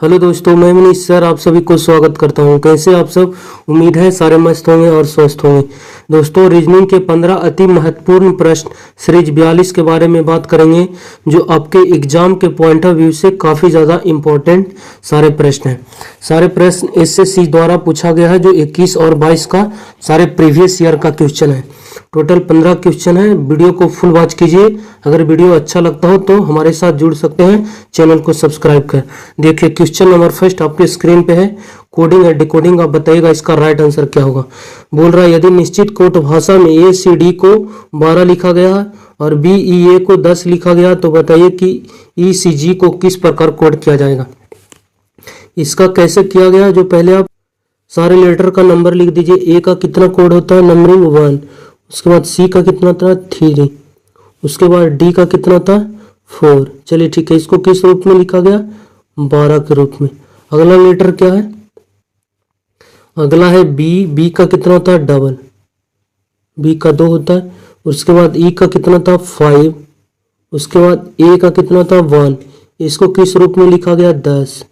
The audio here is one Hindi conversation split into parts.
हेलो दोस्तों, मैं मनीष सर आप सभी को स्वागत करता हूं। कैसे आप सब? उम्मीद है सारे मस्त होंगे और स्वस्थ होंगे। दोस्तों, रीजनिंग के 15 अति महत्वपूर्ण प्रश्न सीरीज 42 के बारे में बात करेंगे, जो आपके एग्जाम के पॉइंट ऑफ व्यू से काफ़ी ज़्यादा इम्पोर्टेंट सारे प्रश्न हैं। सारे प्रश्न एसएससी द्वारा पूछा गया है, जो 21 और 22 का सारे प्रीवियस ईयर का क्वेश्चन है। टोटल 15 क्वेश्चन है। वीडियो को फुल वॉच कीजिए। अगर वीडियो अच्छा लगता हो तो हमारे साथ जुड़ सकते हैं, चैनल को सब्सक्राइब कर। देखिए, क्वेश्चन नंबर फर्स्ट आपके स्क्रीन पे है। कोडिंग है, डिकोडिंग आप बताइएगा इसका राइट आंसर क्या होगा। बोल रहा है, यदि निश्चित कोड भाषा में ए सी डी को 12 लिखा गया है और बी ई ए को 10 लिखा गया, तो बताइए कि ई सी जी को किस प्रकार कोड किया जाएगा। इसका कैसे किया गया, जो पहले आप सारे लेटर का नंबर लिख दीजिए। ए का कितना कोड होता है, नंबरिंग 1। उसके बाद सी का कितना था, 3। उसके बाद डी का कितना था, 4। चलिए ठीक है, इसको किस रूप में लिखा गया, 12 के रूप में। अगला लेटर क्या है, अगला है बी। बी का कितना होता है, डबल। बी का 2 होता है। उसके बाद ई का कितना था, 5। उसके बाद ए का कितना था, 1। इसको किस रूप में लिखा गया, 10।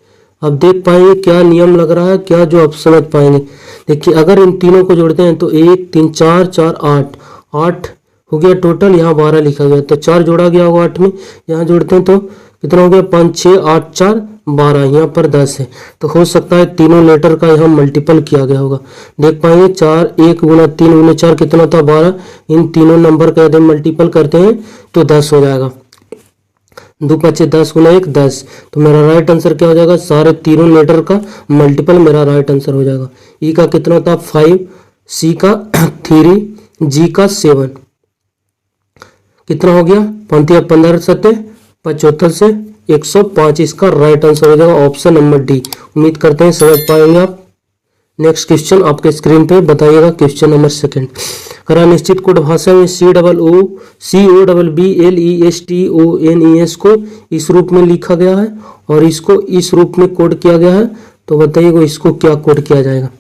अब देख पाएंगे क्या नियम लग रहा है, क्या जो आप समझ पाएंगे। देखिए, अगर इन तीनों को जोड़ते हैं तो 1 3 4 4 8 8 हो गया टोटल। यहाँ 12 लिखा गया तो 4 जोड़ा गया होगा 8 में। यहाँ जोड़ते हैं तो कितना हो गया, 5 6 8 4 12। यहाँ पर 10 है, तो हो सकता है तीनों लेटर का यहाँ मल्टीपल किया गया होगा। देख पाएंगे 4 1 गुना 3 गुना 4 कितना था, 12। इन तीनों नंबर का यदि मल्टीपल करते हैं तो 10 हो जाएगा। 2 5 10 गुना 1 10। तो मेरा राइट आंसर क्या हो जाएगा, सारे तीनों लेटर का मल्टीपल मेरा राइट आंसर हो जाएगा। ई का कितना था, 5। सी का 3। जी का 7। कितना हो गया, 15 7 75 से 105। इसका राइट आंसर हो जाएगा ऑप्शन नंबर डी। उम्मीद करते हैं समझ पाएंगे आप। नेक्स्ट क्वेश्चन आपके स्क्रीन पे बताइएगा। क्वेश्चन नंबर सेकंड, करा निश्चित कोड भाषा में C O double B L E S T O N E S को इस रूप में लिखा गया है और इसको इस रूप में कोड किया गया है, तो बताइएगा इसको क्या कोड किया जाएगा।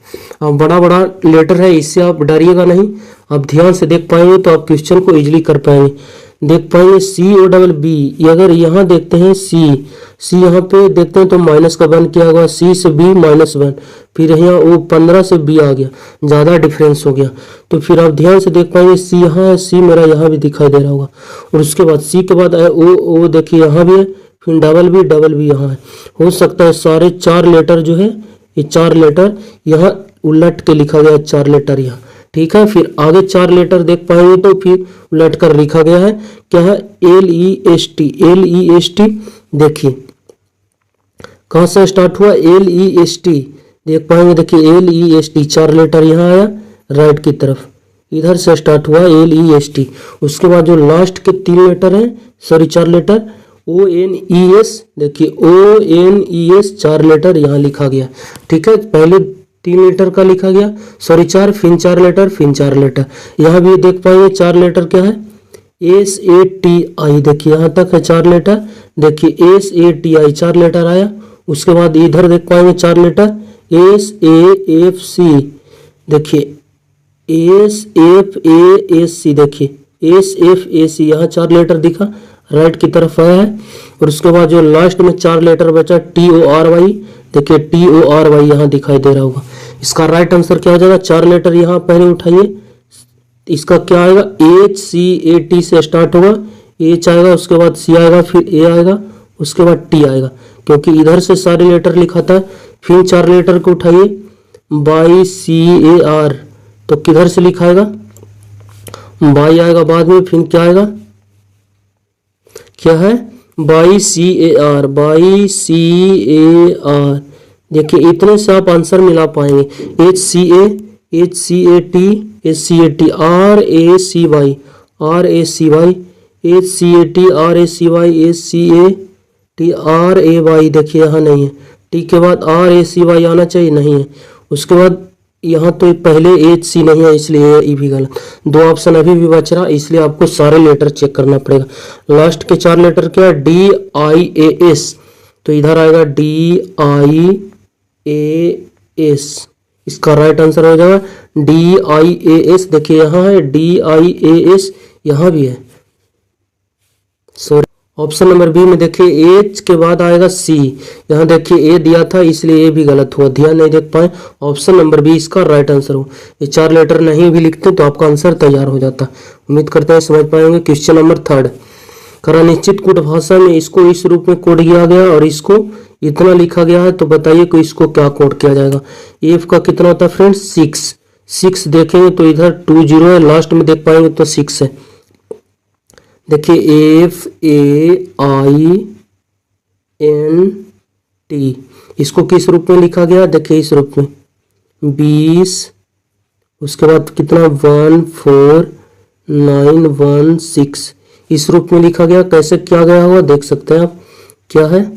अब बड़ा बड़ा लेटर है, इससे आप डरिएगा नहीं। आप ध्यान से देख पाएंगे तो आप क्वेश्चन को इजीली कर पाएंगे। देख पाएंगे सी ओ डबल बी, अगर यहाँ देखते हैं सी यहाँ पे देखते हैं तो माइनस का 1 किया होगा। सी से बी -1, फिर यहाँ वो 15 से बी आ गया, ज़्यादा डिफरेंस हो गया। तो फिर आप ध्यान से देख पाएंगे सी यहाँ है, सी मेरा यहाँ भी दिखाई दे रहा होगा। और उसके बाद सी के बाद आया ओ देखिए यहाँ भी है, फिर डबल बी यहाँ है। हो सकता है सारे 4 लेटर जो है, ये 4 लेटर यहाँ उलट के लिखा गया, 4 लेटर यहाँ। ठीक है, फिर आगे 4 लेटर देख पाएंगे तो फिर उलट कर लिखा गया है, क्या है, एल ई एस टी। देखिए कहाँ से स्टार्ट हुआ, एल ई एस टी। देख पाएंगे, देखिए L E S T 4 letter यहाँ आया राइट की तरफ, इधर से स्टार्ट हुआ एल ई एस टी। उसके बाद जो लास्ट के 3 लेटर हैं, sorry 4 letter, O N E S. देखिए O N E S 4 letter यहाँ लिखा गया। ठीक है, पहले 3 लेटर का लिखा गया, सॉरी 4, फिर 4 लेटर, फिर 4 लेटर। यहाँ भी देख पाएंगे 4 लेटर क्या है, एस ए टी आई। देखिए यहाँ तक है 4 लेटर। देखिए S A T I 4 letter आया। उसके बाद इधर देख पाएंगे 4 letter, S A F C. देखिए S F A S C, देखिए एस एफ ए सी, यहाँ 4 लेटर दिखा, राइट की तरफ आया है। और उसके बाद जो लास्ट में 4 लेटर बचा, टी ओ आर वाई। देखिए टी ओ आर वाई यहाँ दिखाई दे रहा होगा। इसका राइट आंसर क्या हो जाएगा, 4 लेटर यहाँ पहले उठाइए। इसका क्या आएगा, एच सी ए टी से स्टार्ट होगा, एच आएगा, उसके बाद सी आएगा, फिर ए आएगा, उसके बाद टी आएगा, क्योंकि इधर से सारे लेटर लिखा था। फिर 4 लेटर को उठाइए, बाई सी ए आर, तो किधर से लिखाएगा, बाई आएगा बाद में, फिर क्या आएगा, क्या है, by C A R, by C A R. देखिए इतने से आप आंसर मिला पाएंगे, H C A T, H C A T, R A C Y, H C A T, R A C Y, H C A T, R A Y. देखिए यहाँ नहीं है, टी के बाद आर ए सी वाई आना चाहिए, नहीं है। उसके बाद यहाँ तो पहले एच सी नहीं है, इसलिए ये भी गलत। 2 ऑप्शन अभी भी बच रहा, इसलिए आपको सारे लेटर चेक करना पड़ेगा। लास्ट के 4 लेटर क्या है, डी आई ए एस, तो इधर आएगा डी आई ए एस। इसका राइट आंसर हो जाएगा डी आई ए एस। देखिए यहाँ है डी आई ए एस, यहाँ भी है, सॉरी। ऑप्शन नंबर बी में देखिए एच के बाद आएगा सी, यहाँ देखिए ए दिया था इसलिए ए भी गलत हुआ, ध्यान नहीं देख पाए। ऑप्शन नंबर बी इसका राइट आंसर हो। ये 4 लेटर नहीं भी लिखते तो आपका आंसर तैयार हो जाता। उम्मीद करते हैं समझ पाएंगे। क्वेश्चन नंबर 3, करा निश्चित कूट भाषा में इसको इस रूप में कोड किया गया और इसको इतना लिखा गया है, तो बताइए कि इसको क्या कोड किया जाएगा। एफ का कितना होता है फ्रेंड्स 6 देखेंगे तो इधर 20 है, लास्ट में देख पाएंगे तो 6 है। देखिए FAINT, इसको किस रूप में लिखा गया, देखिए इस रूप में 20, उसके बाद कितना 14916 इस रूप में लिखा गया। कैसे किया गया होगा देख सकते हैं आप। क्या है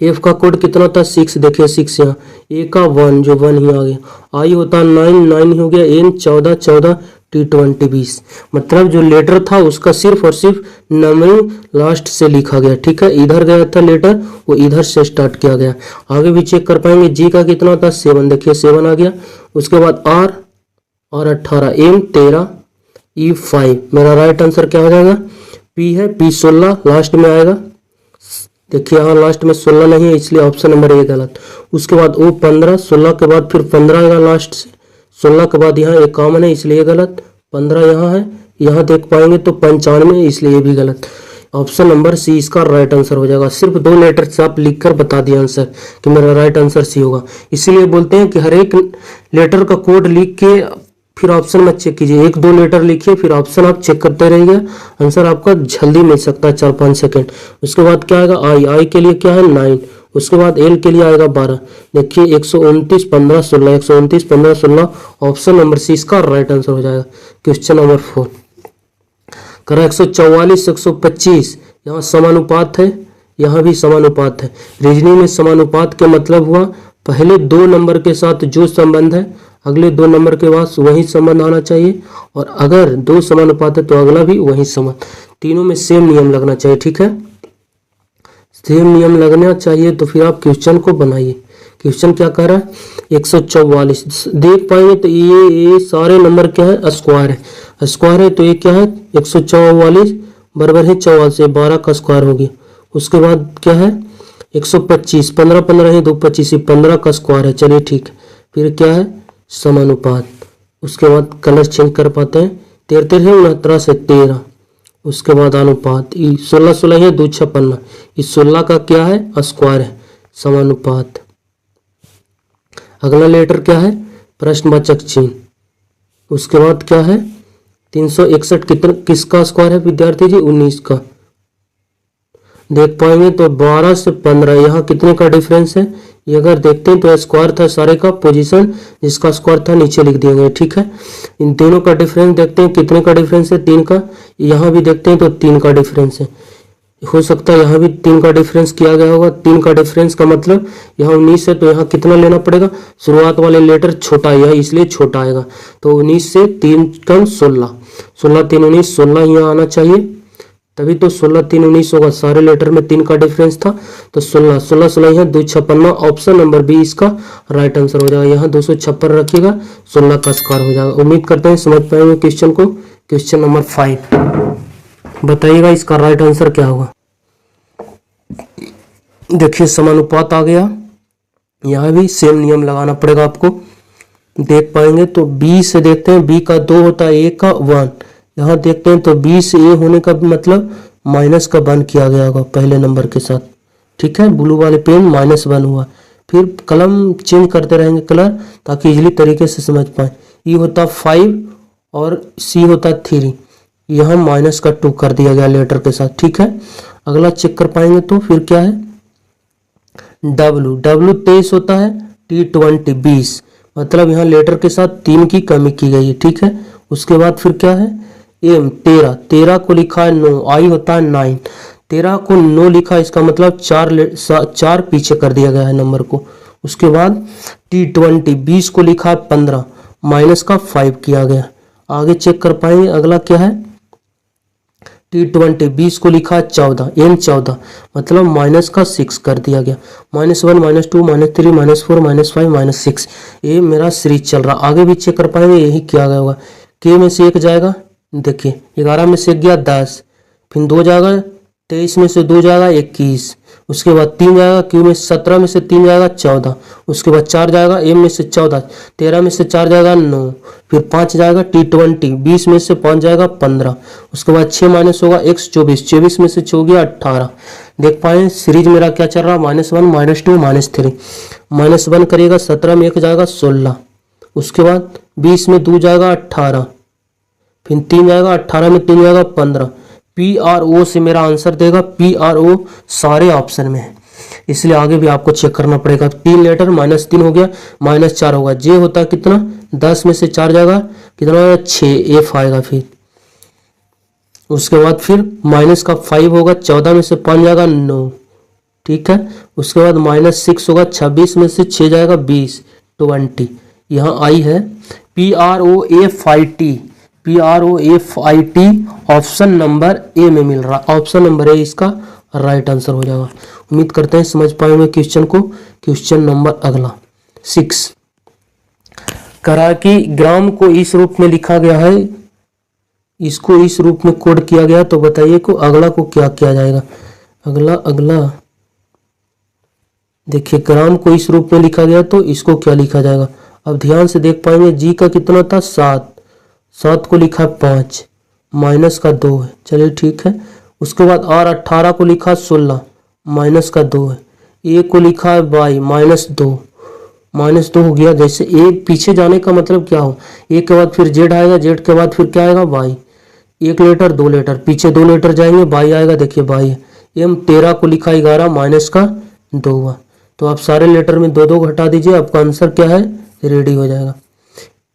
एफ का कोड कितना था 6, देखिए 6 यहाँ, ए का 1 जो 1 ही आ गया, आई होता 9 हो गया, एन 14 T20 20, मतलब जो लेटर था उसका सिर्फ और सिर्फ नंबरिंग लास्ट से लिखा गया। ठीक है, इधर गया था लेटर वो इधर से स्टार्ट किया गया। आगे भी चेक कर पाएंगे। जी का कितना था 7, देखिए 7 आ गया। उसके बाद आर 18, एम 13, ई 5। मेरा राइट आंसर क्या हो जाएगा, पी है, पी 16 लास्ट में आएगा। देखिए यहाँ लास्ट में 16 नहीं है इसलिए ऑप्शन नंबर ए गलत। उसके बाद ओ 15, 16 के बाद फिर 15 आएगा लास्ट से, 16 के बाद यहाँ 51 है इसलिए गलत, 15 यहाँ है, यहाँ देख पाएंगे तो 95 इसलिए भी गलत। ऑप्शन नंबर सी इसका राइट आंसर हो जाएगा। सिर्फ 2 लेटर से आप लिखकर बता दिए आंसर कि मेरा राइट आंसर सी होगा। इसीलिए बोलते हैं कि हर एक लेटर का कोड लिख के फिर ऑप्शन मत चेक कीजिए, 1-2 लेटर लिखिए फिर ऑप्शन आप चेक करते रहिए, आंसर आपका जल्दी मिल सकता है 4-5 सेकेंड। उसके बाद क्या आएगा आई के लिए क्या है 9, उसके बाद एल के लिए आएगा 12। देखिए 129 15 16, 129 15 16 ऑप्शन नंबर सी इसका राइट आंसर हो जाएगा। क्वेश्चन नंबर 4 करा 144 125, यहाँ समानुपात है, यहाँ भी समानुपात है। रीजनिंग में समानुपात के मतलब हुआ पहले 2 नंबर के साथ जो संबंध है अगले 2 नंबर के पास वही संबंध आना चाहिए, और अगर 2 समानुपात है तो अगला भी वही संबंध, तीनों में सेम नियम लगना चाहिए। ठीक है, सेम नियम लगना चाहिए तो फिर आप क्वेश्चन को बनाइए। क्वेश्चन क्या कह रहा है 144, देख पाएंगे तो ये सारे नंबर क्या है स्क्वायर है, स्क्वायर है तो ये क्या है 144 बराबर है 4 से 12 का स्क्वायर हो गया। उसके बाद क्या है 125, 15 15 है 2 25, 15 का स्क्वायर है। चलिए ठीक है, फिर क्या है समानुपात। उसके बाद कलर चेंज कर पाते हैं, 13 है 69 से 13। उसके बाद अनुपात 16 16 है 2 56, इस 16 का क्या है स्क्वायर है समानुपात। अगला लेटर क्या है प्रश्नवाचक चिन्ह। उसके बाद क्या है 361 कितना किसका स्क्वायर है विद्यार्थी जी 19 का। देख पाएंगे तो 12 से 15 यहाँ कितने का डिफरेंस है, ये अगर देखते हैं तो स्क्वायर था सारे का, पोजीशन जिसका स्क्वायर था नीचे लिख दिया गया। ठीक है, इन तीनों का डिफरेंस देखते हैं कितने का डिफरेंस है 3 का, यहाँ भी देखते हैं तो 3 का डिफरेंस है। हो सकता है यहाँ भी 3 का डिफरेंस किया गया होगा। 3 का डिफरेंस का मतलब यहाँ 19 है तो यहाँ कितना लेना पड़ेगा, शुरुआत वाले लेटर छोटा है इसलिए छोटा आएगा, तो 19 से 3 कम 16, 16 3 19 16 यहाँ आना चाहिए, तभी तो 16 3 19 होगा। सारे लेटर में 3 का डिफरेंस था तो 16 16 16 यहाँ 256, ऑप्शन नंबर बी इसका राइट आंसर हो जाएगा। यहाँ 256 रखिएगा 16 का स्क्वायर हो जाएगा। उम्मीद करते हैं समझ पाएंगे क्वेश्चन को। क्वेश्चन नंबर 5 बताइएगा इसका राइट आंसर क्या होगा। देखिए समानुपात आ गया, यहाँ भी सेम नियम लगाना पड़ेगा आपको। देख पाएंगे तो बी से देखते हैं, बी का 2 होता है, ए का 1। यहाँ देखते हैं तो बी से ए होने का मतलब माइनस का 1 किया गया होगा पहले नंबर के साथ। ठीक है, ब्लू वाले पेन -1 हुआ, फिर कलम चेंज करते रहेंगे कलर ताकि इजीली तरीके से समझ पाए। ई होता 5 और सी होता 3, यहाँ माइनस का 2 कर दिया गया लेटर के साथ। ठीक है, अगला चेक कर पाएंगे तो फिर क्या है डब्लू 23 होता है, T20 20, मतलब यहाँ लेटर के साथ 3 की कमी की गई है। ठीक है, उसके बाद फिर क्या है एम 13 को लिखा है 9, आई होता है 9, 13 को 9 लिखा, इसका मतलब 4 पीछे कर दिया गया है नंबर को। उसके बाद T20 20 को लिखा है 15, माइनस का 5 किया गया। आगे चेक कर पाएंगे अगला क्या है T20 20 को लिखा है 14, एम 14, मतलब माइनस का 6 कर दिया गया। -1 -2 -3 -4 -5 -6, ये मेरा सीरीज चल रहा। आगे भी चेक कर पाएंगे यही किया गया होगा। के में से 1 जाएगा, देखिए 11 में से 1 गया 10, फिर 2 जाएगा 23 में से 2 जाएगा 21, उसके बाद 3 जाएगा क्यू में, 17 में से 3 जाएगा 14, उसके बाद 4 जाएगा एम में से 14, 13 में से 4 जाएगा 9, फिर 5 जाएगा T20, 20 में से 5 जाएगा 15, उसके बाद 6 माइनस होगा x 24, 24 में से 6 हो गया 18। देख पाए सीरीज मेरा क्या चल रहा है, -1 -2 -3। -1 करिएगा 17 में 1 जाएगा 16, उसके बाद 20 में 2 जाएगा 18, फिर 3 जाएगा 18 में 3 जाएगा 15। PRO से मेरा आंसर देगा, PRO सारे ऑप्शन में है, इसलिए आगे भी आपको चेक करना पड़ेगा। 3 लेटर -3 हो गया, -4 होगा। J होता है कितना, 10 में से 4 जाएगा कितना होगा 6, F आएगा। फिर उसके बाद फिर -5 होगा, 14 में से 5 जाएगा 9, ठीक है। उसके बाद -6 होगा, 26 में से 6 जाएगा 20, 20 यहाँ आई है। PROFIT, PROFIT option number A में मिल रहा, ऑप्शन नंबर ए इसका राइट आंसर हो जाएगा। उम्मीद करते हैं समझ पाएंगे क्वेश्चन को। क्वेश्चन नंबर अगला 6, करा कि ग्राम को इस रूप में लिखा गया है, इसको इस रूप में कोड किया गया, तो बताइए को अगला को क्या किया जाएगा। अगला देखिए, ग्राम को इस रूप में लिखा गया तो इसको क्या लिखा जाएगा। अब ध्यान से देख पाएंगे, जी का कितना था 7 को लिखा 5, माइनस का 2 है, चलिए ठीक है। उसके बाद और 18 को लिखा 16, माइनस का 2 है। ए को लिखा है बाई, -2 हो गया। जैसे ए पीछे जाने का मतलब क्या हो, ए के बाद फिर जेड आएगा, जेड के बाद फिर क्या आएगा बाई, 1 लेटर 2 लेटर पीछे 2 लेटर जाएंगे, बाई आएगा, देखिए बाई। एम 13 को लिखा 11, माइनस का 2 हुआ। तो आप सारे लेटर में 2 घटा दीजिए, आपका आंसर क्या है, रेडी हो जाएगा।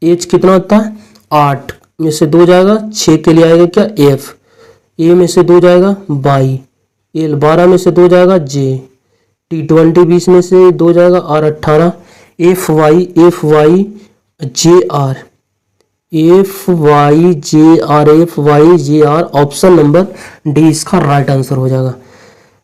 एच कितना होता है 8 में से 2 जाएगा, 6 के लिए आएगा क्या एफ, ए में से 2 जाएगा बाई, एल 12 में से 2 जाएगा जे, T20 20 में से 2 जाएगा, और 18, F Y J R option number D इसका राइट आंसर हो जाएगा।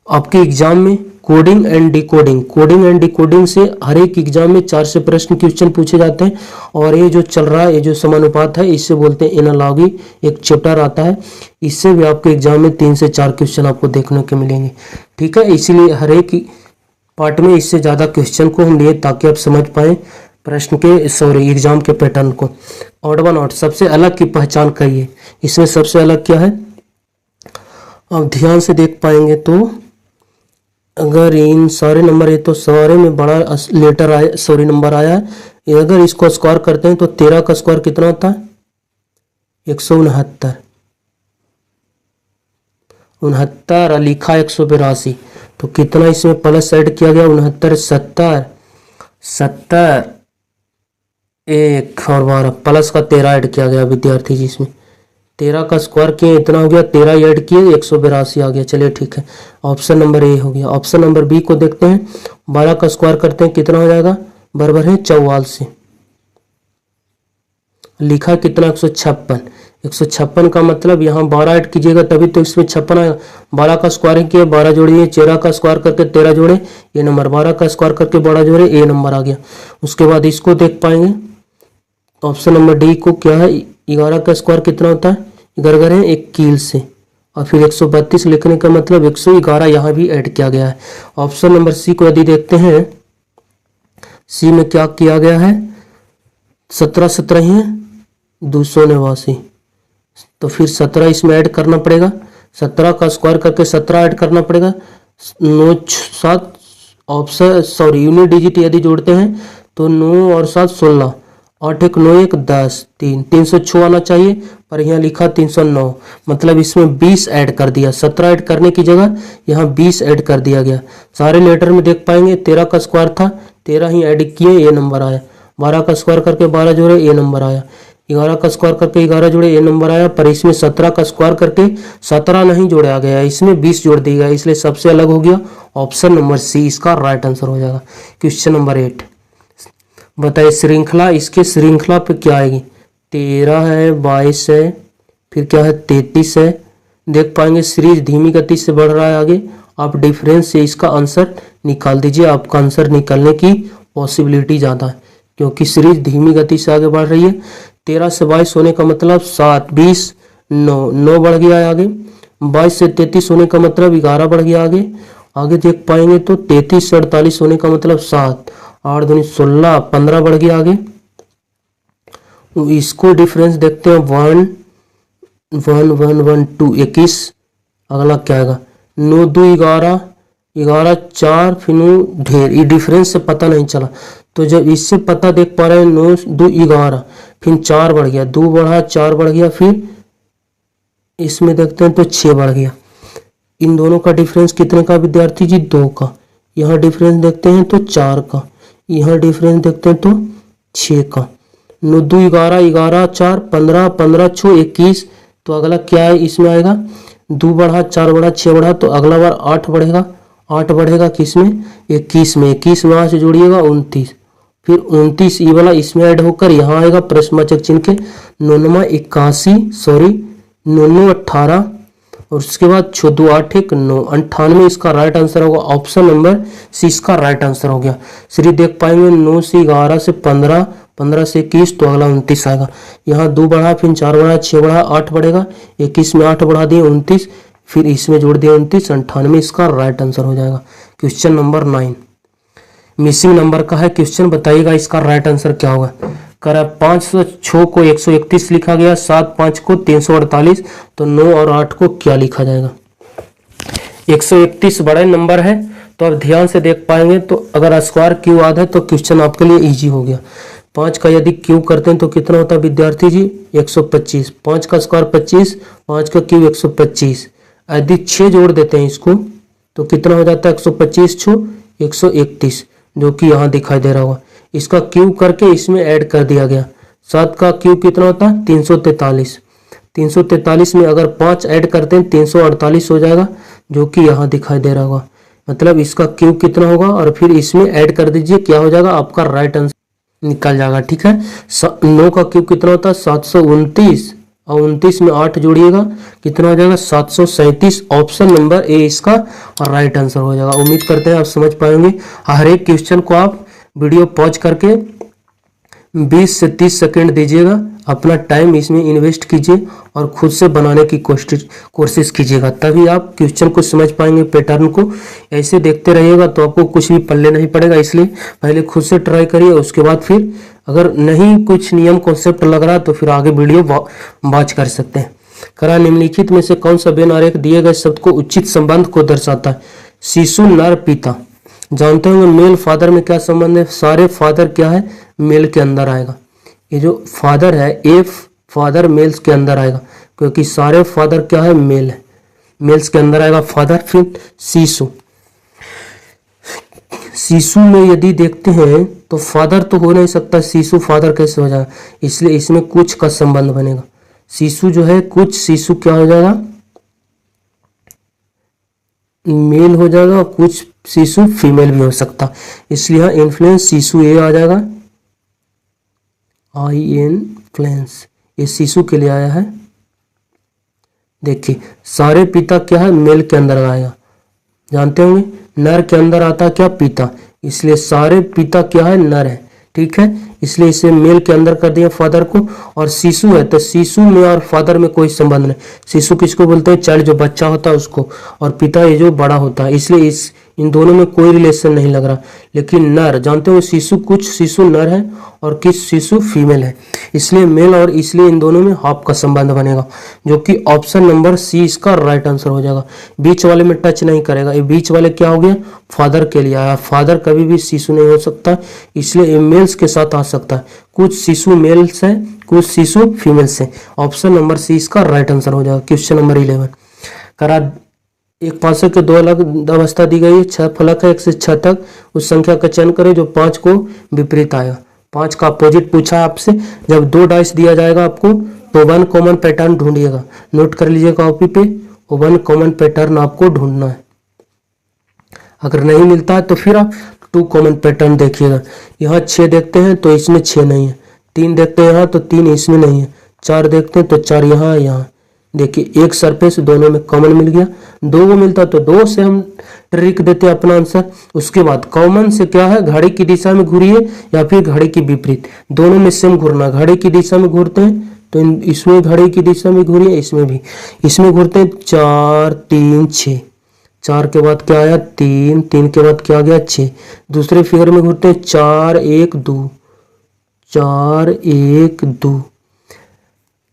आपके एग्जाम में कोडिंग एंड डिकोडिंग से हर एक एग्जाम में 4 से प्रश्न क्वेश्चन पूछे जाते हैं। और ये जो चल रहा है, ये जो समानुपात है, इससे बोलते हैं एनालॉगी, एक चैप्टर आता है, इससे भी आपके एग्जाम में 3 से 4 क्वेश्चन आपको देखने को मिलेंगे, ठीक है। इसीलिए हर एक पार्ट में इससे ज़्यादा क्वेश्चन को हम लिए ताकि आप समझ पाए प्रश्न के एग्जाम के पैटर्न को। ऑड वन ऑड सबसे अलग की पहचान करिए, इसमें सबसे अलग क्या है, अब ध्यान से देख पाएंगे तो अगर इन सारे नंबर है तो सारे में बड़ा लेटर आया, नंबर आया है। अगर इसको स्क्वायर करते हैं तो 13 का स्क्वायर कितना होता है 169, 69 और लिखा 182, तो कितना इसमें प्लस ऐड किया गया 69, 70 1 और 12 प्लस का 13 ऐड किया गया विद्यार्थी जी। इसमें 13 का स्क्वायर किए इतना हो गया, 13 ऐड किए 182 आ गया, चलिए ठीक है। ऑप्शन नंबर ए हो गया। ऑप्शन नंबर बी को देखते हैं, 12 का स्क्वायर करते हैं कितना हो जाएगा, बराबर है 44, लिखा कितना 156, 156 का मतलब यहाँ 12 ऐड कीजिएगा तभी तो इसमें 56 आएगा। 12 का स्क्वायर किया 12 जोड़िए, 13 का स्क्वायर करके 13 जोड़े ये नंबर, 12 का स्क्वायर करके 12 जोड़े ये नंबर आ गया। उसके बाद इसको देख पाएंगे ऑप्शन नंबर डी को क्या है, 11 का स्क्वायर कितना होता है, 11 है 1 कील से, और फिर 132 लिखने का मतलब 111 यहाँ भी ऐड किया गया है। ऑप्शन नंबर सी को यदि देखते हैं, सी में क्या किया गया है, 17 17 ही है 289, तो फिर 17 इसमें ऐड करना पड़ेगा, 17 का स्क्वायर करके 17 ऐड करना पड़ेगा, 9 7 ऑप्शन यूनिट डिजिट यदि जोड़ते हैं तो 9 और 7 16, 8 1 9 1 10 3 306 आना चाहिए, पर यहाँ लिखा 309, मतलब इसमें 20 ऐड कर दिया, 17 ऐड करने की जगह यहाँ 20 ऐड कर दिया गया। सारे लेटर में देख पाएंगे 13 का स्क्वायर था 13 ही ऐड किए ये नंबर आया, 12 का स्क्वायर करके 12 जोड़े ये नंबर आया, 11 का स्क्वायर करके 11 जोड़े ये नंबर आया, पर इसमें 17 का स्क्वायर करके 17 नहीं जोड़ा गया, इसमें 20 जोड़ दिया गया, इसलिए सबसे अलग हो गया। ऑप्शन नंबर सी इसका राइट आंसर हो जाएगा। क्वेश्चन नंबर 8 बताइए श्रृंखला, इसके श्रृंखला पे क्या आएगी, 13 है 22 है फिर क्या है 33 है। देख पाएंगे सीरीज धीमी गति से बढ़ रहा है आगे, आप डिफरेंस से इसका आंसर निकाल दीजिए, आपका आंसर निकलने की पॉसिबिलिटी ज़्यादा है क्योंकि सीरीज धीमी गति से आगे बढ़ रही है। 13 से 22 होने का मतलब 7 20 9 9 बढ़ गया है आगे, 22 से 33 होने का मतलब 11 बढ़ गया। आगे आगे देख पाएंगे तो 33 से 48 होने का मतलब 7, 8 दूनी 16, 15 बढ़ गया। आगे इसको डिफरेंस देखते हैं 1 1 1 1 2 21। अगला क्या आएगा 9 2 11, 11 4, फिर 9 ढेर। ये डिफरेंस से पता नहीं चला, तो जब इससे पता देख पा रहे हैं 9 2 11, फिर 4 बढ़ गया, 2 बढ़ा 4 बढ़ गया, फिर इसमें देखते हैं तो 6 बढ़ गया। इन दोनों का डिफरेंस कितने का विद्यार्थी जी 2 का। यहाँ डिफरेंस देखते हैं तो 4 का, यहाँ डिफरेंस देखते हैं तो 6 का। 9 2 11, 11 4 15, 15 6 21। तो अगला क्या है इसमें आएगा 2 बढ़ा 4 बढ़ा 6 बढ़ा, तो अगला बार 8 बढ़ेगा। 8 बढ़ेगा किसमें 21 में। 21 में 8 से जोड़िएगा 29, फिर 29 ये वाला इसमें ऐड होकर यहाँ आएगा प्रश्नवाचक चिन्ह के 9 81 सॉरी 9 18, और उसके बाद 6 2 8 1 9 98। इसका राइट आंसर होगा ऑप्शन नंबर सी, इसका राइट आंसर हो गया। श्री देख पाएंगे 9 से 11 से 15, 15 से 21, तो अगला 29 आएगा। यहाँ 2 बढ़ा, फिर 4 बढ़ा 6 बढ़ा 8 बढ़ेगा, 21 में 8 बढ़ा दिए 29, फिर इसमें जोड़ दिया 29, 98 इसका राइट आंसर हो जाएगा। क्वेश्चन नंबर 9 मिसिंग नंबर का है क्वेश्चन, बताइएगा इसका राइट आंसर क्या होगा। करा 506 को 131 लिखा गया, 7 5 को 348, तो 9 और 8 को क्या लिखा जाएगा। 131 बड़ा नंबर है, तो अब ध्यान से देख पाएंगे, तो अगर स्क्वायर क्यू आधा है तो क्वेश्चन आपके लिए इजी हो गया। 5 का यदि क्यू करते हैं तो कितना होता है विद्यार्थी जी 125, 5 का स्क्वायर 25, 5 का क्यू 125। यदि 6 जोड़ देते हैं इसको तो कितना हो जाता है 125 6 131, जो कि यहाँ दिखाई दे रहा होगा। इसका क्यू करके इसमें ऐड कर दिया गया। 7 का क्यू कितना होता है 343, 343 में अगर 5 ऐड करते हैं 348 हो जाएगा, जो कि यहाँ दिखाई दे रहा होगा। मतलब इसका क्यू कितना होगा और फिर इसमें ऐड कर दीजिए, क्या हो जाएगा आपका राइट आंसर निकल जाएगा। ठीक है, 9 का क्यू कितना होता है 729, और 29 में 8 जोड़िएगा कितना हो जाएगा 737। ऑप्शन नंबर ए इसका राइट आंसर हो जाएगा। उम्मीद करते हैं आप समझ पाएंगे। हर एक क्वेश्चन को आप वीडियो पॉज करके 20 से 30 सेकंड दीजिएगा, अपना टाइम इसमें इन्वेस्ट कीजिए और खुद से बनाने की कोशिश कीजिएगा, तभी आप क्वेश्चन को समझ पाएंगे, पैटर्न को। ऐसे देखते रहिएगा तो आपको कुछ भी पल्ले नहीं पड़ेगा, इसलिए पहले खुद से ट्राई करिए, उसके बाद फिर अगर नहीं कुछ नियम कॉन्सेप्ट लग रहा तो फिर आगे वीडियो वॉच कर सकते हैं। करा निम्नलिखित में से कौन सा बेन आरेख दिए गए शब्द को उचित संबंध को दर्शाता है। शिशु नर पिता, जानते होंगे मेल फादर में क्या संबंध है। सारे फादर क्या है मेल के अंदर आएगा। ये जो फादर है ए फादर मेल्स के अंदर आएगा, क्योंकि सारे फादर क्या है मेल है, मेल्स के अंदर आएगा फादर। फिर शिशु, शिशु में यदि देखते हैं तो फादर तो हो नहीं सकता, शिशु फादर कैसे हो जाएगा, इसलिए इसमें कुछ का संबंध बनेगा। शिशु जो है कुछ शिशु क्या हो जाएगा मेल हो जाएगा, और कुछ शिशु फीमेल भी हो सकता, इसलिए यहाँ इन्फ्लुएंस शिशु ए आ जाएगा। आई इन्फ्लुएंस ये शिशु के लिए आया है। देखिए सारे पिता क्या है मेल के अंदर आएगा, जानते होंगे नर के अंदर आता क्या पिता, इसलिए सारे पिता क्या है नर है। ठीक है, इसलिए इसे मेल के अंदर कर दिया फादर को। और शिशु है तो शिशु में और फादर में कोई संबंध नहीं। शिशु किसको बोलते हैं चाइल्ड, जो बच्चा होता है उसको, और पिता ये जो बड़ा होता है, इसलिए इन दोनों में कोई रिलेशन नहीं लग रहा। लेकिन नर जानते हो शिशु कुछ शिशु नर है और किस शिशु फीमेल है, इसलिए मेल, और इसलिए इन दोनों में हाफ का संबंध बनेगा, जो कि ऑप्शन नंबर सी इसका राइट आंसर हो जाएगा। बीच वाले में टच नहीं करेगा, ये बीच वाले क्या हो गया फादर के लिए आया। फादर कभी भी शिशु नहीं हो सकता, इसलिए मेल्स के साथ आ सकता है। कुछ शिशु मेल्स है कुछ शिशु फीमेल्स है। ऑप्शन नंबर सी इसका राइट आंसर हो जाएगा। क्वेश्चन नंबर 11 करा एक पार्श्व के 2 अलग अवस्था दी गई है, 6 फलक है 1 से 6 तक, उस संख्या का चयन करें जो 5 को विपरीत आएगा। 5 का अपोजिट पूछा है आपसे। जब 2 डाइस दिया जाएगा आपको तो 1 कॉमन पैटर्न ढूंढिएगा, नोट कर लीजिएगा कॉपी पे, 1 कॉमन पैटर्न आपको ढूंढना है। अगर नहीं मिलता है तो फिर आप 2 कॉमन पैटर्न देखिएगा। यहाँ 6 देखते हैं तो इसमें 6 नहीं है, 3 देखते हैं यहाँ तो 3 इसमें नहीं है, 4 देखते हैं तो 4 यहाँ यहाँ। देखिए एक सरफेस दोनों में कॉमन मिल गया, 2 को मिलता तो 2 से हम ट्रिक देते हैं अपना आंसर। उसके बाद कॉमन से क्या है घड़ी की दिशा में घूरिए या फिर घड़ी की विपरीत, दोनों में सेम घूरना। घड़ी की दिशा में घूरते हैं तो इसमें घड़ी की दिशा में घूरी है, इसमें भी। इसमें घूरते हैं 4 3 6, 4 के बाद क्या आया 3, 3 के बाद क्या आ गया 6। दूसरे फिगर में घूरते हैं 4 1 2, 4 1 2।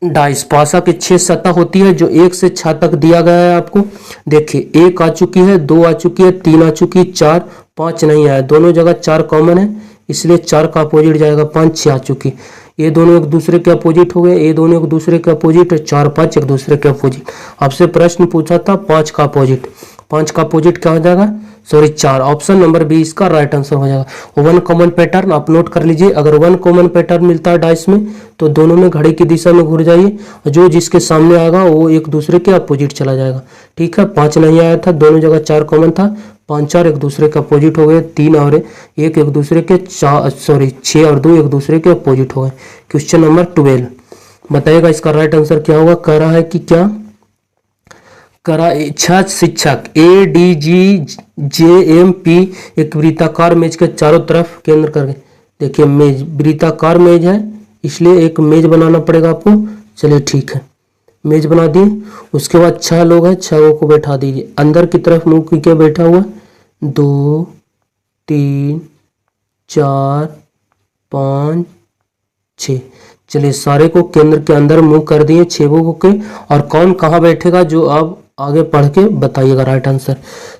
डाइस पासा की 6 सतह होती है जो 1 से 6 तक दिया गया है आपको। देखिए 1 आ चुकी है, 2 आ चुकी है, 3 आ चुकी है, 4 5 नहीं आया, दोनों जगह 4 कॉमन है इसलिए 4 का अपोजिट जाएगा 5 6 आ चुकी। ये दोनों एक दूसरे के अपोजिट हो गए, ये दोनों एक दूसरे के अपोजिट है, 4 5 एक दूसरे के अपोजिट। आपसे प्रश्न पूछा था 5 का अपोजिट, 5 का अपोजिट क्या हो जाएगा, सॉरी 4। ऑप्शन नंबर बी इसका राइट आंसर हो जाएगा। 1 कॉमन पैटर्न आप नोट कर लीजिए, अगर 1 कॉमन पैटर्न मिलता है डाइस में तो दोनों में घड़ी की दिशा में घूर जाइए, जो जिसके सामने आएगा वो एक दूसरे के अपोजिट चला जाएगा। ठीक है, 5 नहीं आया था, दोनों जगह 4 कॉमन था, 5 4 एक दूसरे के अपोजिट हो गए, 3 और 1 एक दूसरे के 6 और 2 एक दूसरे के अपोजिट हो गए। क्वेश्चन नंबर 12 बताइएगा इसका राइट आंसर क्या होगा। कह रहा है कि क्या करा, 6 शिक्षक ADGJMP एक वृत्ताकार मेज के चारों तरफ केंद्र करके। देखिए मेज वृत्ताकार मेज है इसलिए एक मेज बनाना पड़ेगा आपको। चलिए ठीक है, मेज बना दिए। उसके बाद 6 लोग हैं, 6 को बैठा दीजिए। अंदर की तरफ मुंह करके बैठा हुआ 2 3 4 5 6। चलिए सारे को केंद्र के अंदर मुंह कर दिए 6 को के। और कौन कहाँ बैठेगा जो आप आगे पढ़ के बताइएगा राइट आंसर।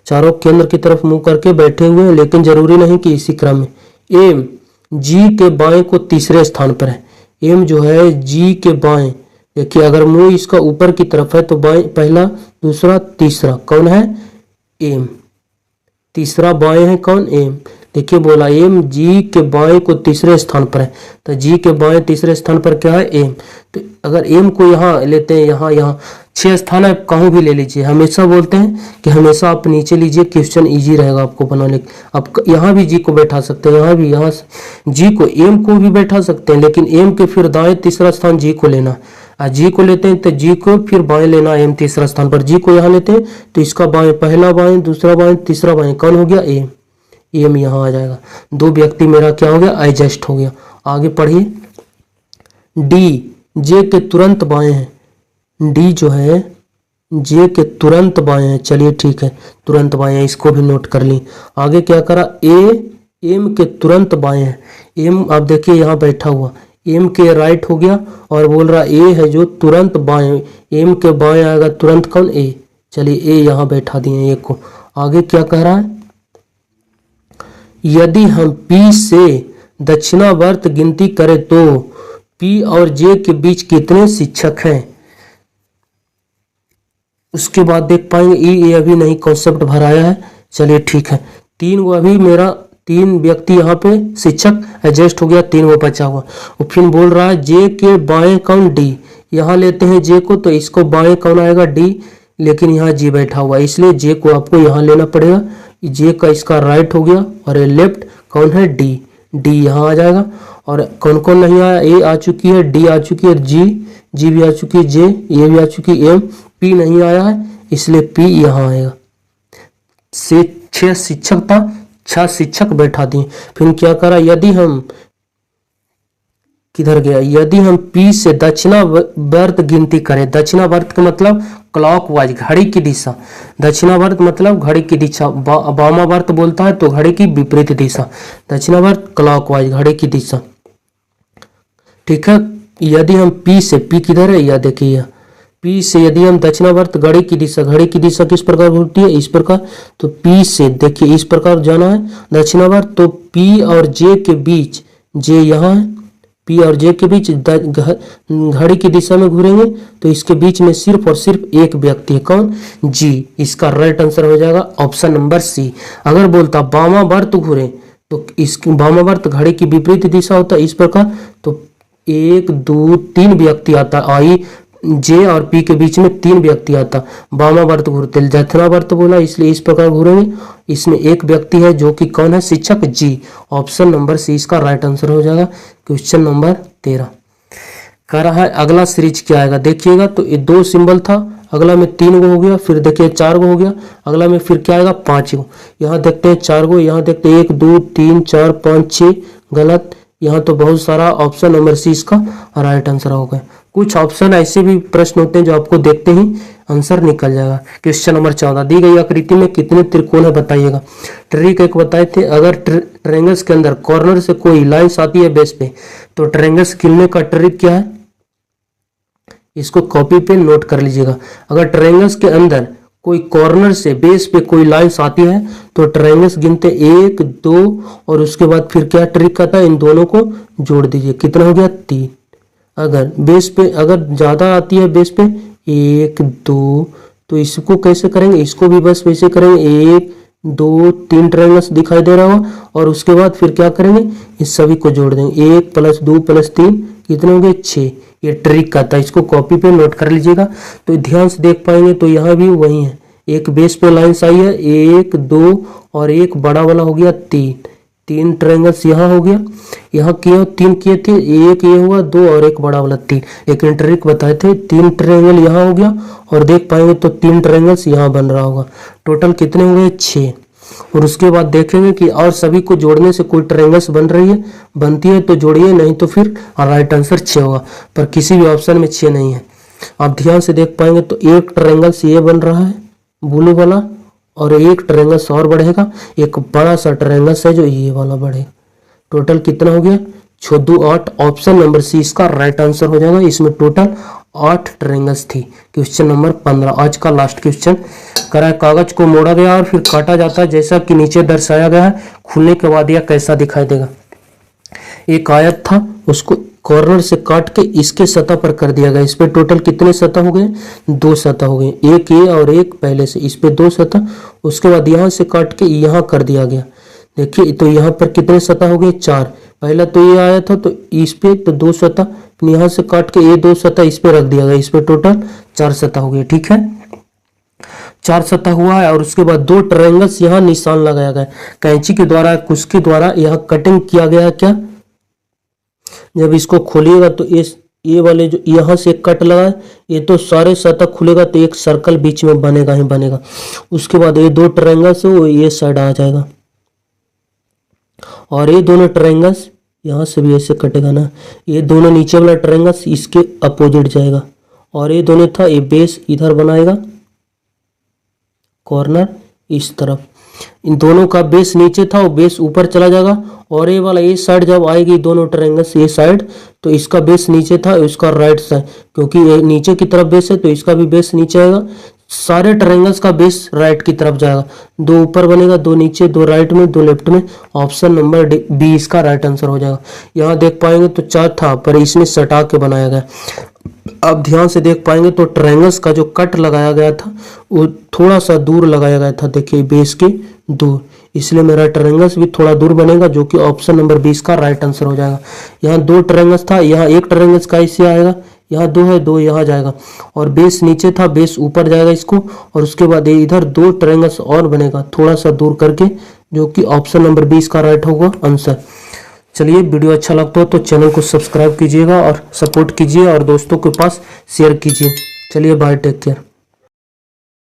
चारों केंद्र की तरफ मुंह करके बैठे हुए हैं, लेकिन जरूरी नहीं कि इसी क्रम में। एम जी के बाएं को तीसरे स्थान पर है। एम जो है जी के बाएं, देखिए अगर मुंह इसका ऊपर की तरफ है तो बाएं पहला दूसरा तीसरा कौन है, एम। तीसरा बाएं है कौन, एम। देखिए बोला एम जी के बाएं को तीसरे स्थान पर है, तो जी के बाएं तीसरे स्थान पर क्या है, एम। तो अगर एम को यहाँ लेते हैं, यहाँ 6 स्थान है, कहूँ भी ले लीजिए। हमेशा बोलते हैं कि हमेशा आप नीचे लीजिए, क्वेश्चन इजी रहेगा आपको बनाने। आप यहाँ भी जी को बैठा सकते हैं, यहाँ भी, यहाँ जी को एम को भी बैठा सकते हैं, लेकिन एम के फिर दाएं तीसरा स्थान जी को लेना। जी को लेते हैं तो जी को फिर बाएं लेना, एम तीसरा स्थान पर। जी को यहाँ लेते हैं तो इसका बाएं पहला बाएं दूसरा बाएं तीसरा बाएं कौन हो गया, एम। एम यहाँ आ जाएगा। 2 व्यक्ति मेरा क्या हो गया, एडजस्ट हो गया। आगे पढ़िए। डी जे के तुरंत बाएं है। डी जो है जे के तुरंत बाएं है। चलिए ठीक है, तुरंत बाएं है, इसको भी नोट कर ली। आगे क्या करा, ए एम के तुरंत बाएं है। एम आप देखिए यहाँ बैठा हुआ, एम के राइट हो गया और बोल रहा ए है जो तुरंत बाएं। एम के बाएं आएगा तुरंत कौन, ए। चलिए ए यहाँ बैठा दिए एक को। आगे क्या कह रहा है, यदि हम पी से दक्षिणावर्त गिनती करें तो पी और जे के बीच कितने शिक्षक हैं। उसके बाद देख पाएंगे ये अभी नहीं कॉन्सेप्ट भराया है। चलिए ठीक है, 3 वो अभी मेरा 3 व्यक्ति यहाँ पे शिक्षक एडजस्ट हो गया, 3 वो बचा हुआ। वो फिर बोल रहा है जे के बाएं कौन, डी। यहाँ लेते हैं जे को तो इसको बाएं कौन आएगा, डी, लेकिन यहाँ जी बैठा हुआ इसलिए जे को आपको यहाँ लेना पड़ेगा। जे का इसका राइट हो गया और ये लेफ्ट कौन है, डी। डी यहाँ आ जाएगा। और कौन कौन नहीं आया, ए आ चुकी है, डी आ चुकी है, जी भी आ चुकी है, जे ये भी आ चुकी है, एम। पी नहीं आया है इसलिए पी यहाँ आएगा। से 6 शिक्षक था, 6 शिक्षक बैठा दिए। फिर क्या करा, यदि हम किधर गया, यदि हम पी से दक्षिणावर्त गिनती करें। दक्षिणावर्त का मतलब क्लॉकवाइज, घड़ी की दिशा। दक्षिणावर्त मतलब घड़ी की दिशा, वामावर्त बोलता है तो घड़ी की विपरीत दिशा। दक्षिणावर्त क्लॉकवाइज, घड़ी की दिशा। ठीक है, यदि हम पी से, पी किधर है, यह देखिए, पी से यदि हम दक्षिणावर्त घड़ी की दिशा किस प्रकार होती है, इस प्रकार। तो पी से देखिए इस प्रकार जाना है दक्षिणावर्त, तो पी और जे के बीच, जे यहाँ है, पी और जे के बीच घड़ी की दिशा में घूरेंगे तो इसके बीच में सिर्फ और सिर्फ एक व्यक्ति है, कौन, जी। इसका राइट आंसर हो जाएगा ऑप्शन नंबर सी। अगर बोलता वामावर्त घूरे तो इसकी वामावर्त घड़ी की विपरीत दिशा होता है इस प्रकार, तो 1 2 3 व्यक्ति आता, आई जे और पी के बीच में 3 व्यक्ति आता। वामावर्त घूरते, दक्षिणावर्त बोला इसलिए इस प्रकार घूरेंगे। इसमें एक व्यक्ति है जो कि कौन है, शिक्षक, जी। ऑप्शन नंबर सी इसका राइट आंसर हो जाएगा। क्वेश्चन नंबर 13 कह रहा है अगला सीरीज क्या आएगा, देखिएगा। तो ये 2 सिंबल था, अगला में 3 गो हो गया, फिर देखिए 4 गो हो गया, अगला में फिर क्या आएगा, 5 गो। यहाँ देखते हैं 4 गो, यहाँ देखते हैं 1 2 3 4 5 6, गलत। यहाँ तो बहुत सारा, ऑप्शन नंबर सी इसका राइट आंसर हो गया। कुछ ऑप्शन ऐसे भी प्रश्न होते हैं जो आपको देखते ही आंसर निकल जाएगा। क्वेश्चन नंबर 14, दी गई आकृति में कितने त्रिकोण है बताइएगा। ट्रिक एक बताए थे, अगर ट्रायंगल्स के अंदर कॉर्नर से कोई लाइंस आती है बेस पे, तो ट्रायंगल्स गिनने का ट्रिक क्या है, इसको कॉपी पे नोट कर लीजिएगा। अगर ट्रायंगल्स के अंदर कोई कॉर्नर से बेस पे कोई लाइंस आती है तो ट्रायंगल्स गिनते 1 2 और उसके बाद फिर क्या ट्रिक आता है, इन दोनों को जोड़ दीजिए। कितना हो गया 3। अगर बेस पे अगर ज्यादा आती है बेस पे 1 2, तो इसको कैसे करेंगे, इसको भी बस वैसे करेंगे 1 2 3 ट्रायंगल्स दिखाई दे रहा होगा और उसके बाद फिर क्या करेंगे, इस सभी को जोड़ देंगे। 1 + 2 + 3 कितने हो गए 6। ये ट्रिक का था, इसको कॉपी पे नोट कर लीजिएगा। तो ध्यान से देख पाएंगे तो यहाँ भी वही है, एक बेस पे लाइंस आई है 1 2 और एक बड़ा वाला हो गया 3 ट्रायंगल्स यहाँ हो गया। यहाँ किए 3 किए थे, एक ये हुआ 2 और एक बड़ा वाला 3, लेकिन ट्रिक बताए थे 3 ट्रायंगल यहाँ हो गया और देख पाएंगे तो 3 ट्रायंगल्स यहाँ बन रहा होगा। टोटल कितने हुए 6। और उसके बाद देखेंगे कि और सभी को जोड़ने से कोई ट्रायंगल्स बनती है तो जोड़िए, नहीं तो फिर राइट आंसर 6 होगा, पर किसी भी ऑप्शन में 6 नहीं है। आप ध्यान से देख पाएंगे तो एक ट्रायंगल्स ये बन रहा है ब्लू वाला और एक ट्रायंगल्स और बढ़ेगा, एक बड़ा सा ट्रायंगल्स है जो ये वाला बढ़ेगा। टोटल कितना हो गया 6 2 8। ऑप्शन नंबर सी इसका राइट आंसर हो जाएगा। इसमें टोटल 8 ट्रायंगल्स थी। क्वेश्चन नंबर 15 आज का लास्ट क्वेश्चन करा है, कागज को मोड़ा गया और फिर काटा जाता है जैसा कि नीचे दर्शाया गया है, खुलने के बाद यह कैसा दिखाई देगा। एक आयत था, उसको कॉर्नर से काट के इसके सतह पर कर दिया गया। इस पे टोटल कितने सतह हो गए 2 सतह हो गए, एक ये और एक पहले से, इस पे 2 सतह। उसके बाद यहाँ से काट के यहाँ कर दिया गया। देखिए तो यहाँ पर कितने सतह हो गए 4। पहला तो ये आया था तो इस पे तो 2 सतह, यहाँ से काट के ये 2 सतह इस पे रख दिया गया, इस पे टोटल 4 सतह हो गए। ठीक है 4 सतह हुआ है। और उसके बाद 2 ट्रायंगल्स यहाँ निशान लगाया गया, कैंची के द्वारा उसके द्वारा यहाँ कटिंग किया गया है। क्या जब इसको खोलिएगा तो ये वाले जो यहाँ से कट लगा है, ये तो सारे सतह खुलेगा तो एक सर्कल बीच में बनेगा ही बनेगा। उसके बाद ये 2 ट्रायंगल्स है वो ये साइड आ जाएगा और ये दोनों ट्रायंगल्स यहाँ से भी ऐसे कटेगा ना, ये दोनों नीचे वाला ट्रायंगल्स इसके अपोजिट जाएगा और ये दोनों था, ये बेस इधर बनाएगा कॉर्नर इस तरफ, इन दोनों का बेस नीचे था वो बेस ऊपर चला जाएगा और ये वाला ये साइड जब आएगी दोनों ट्रायंगल्स ये साइड, तो इसका बेस नीचे था इसका राइट साइड, क्योंकि ये नीचे की तरफ बेस है तो इसका भी बेस नीचे आएगा। सारे ट्रायंगल्स का बेस राइट की तरफ जाएगा, 2 ऊपर बनेगा 2 नीचे, 2 राइट में 2 लेफ्ट में। ऑप्शन नंबर बी इसका राइट आंसर हो जाएगा। यहाँ देख पाएंगे तो 4 था पर इसमें सटा के बनाया गया। अब ध्यान से देख पाएंगे तो ट्रायंगल्स का जो कट लगाया गया था वो थोड़ा सा दूर लगाया गया था, देखिए बेस के दूर, इसलिए मेरा ट्रायंगल्स भी थोड़ा दूर बनेगा जो कि ऑप्शन नंबर 20 का राइट आंसर हो जाएगा। यहाँ 2 ट्रायंगल्स था, यहाँ एक ट्रायंगल्स का ऐसे आएगा, यहाँ 2 है 2 यहाँ जाएगा और बेस नीचे था बेस ऊपर जाएगा इसको, और उसके बाद इधर 2 ट्रायंगल्स और बनेगा थोड़ा सा दूर करके, जो कि ऑप्शन नंबर 20 का राइट होगा आंसर। चलिए वीडियो अच्छा लगता हो तो चैनल को सब्सक्राइब कीजिएगा और सपोर्ट कीजिए और दोस्तों के पास शेयर कीजिए। चलिए बाय, टेक केयर।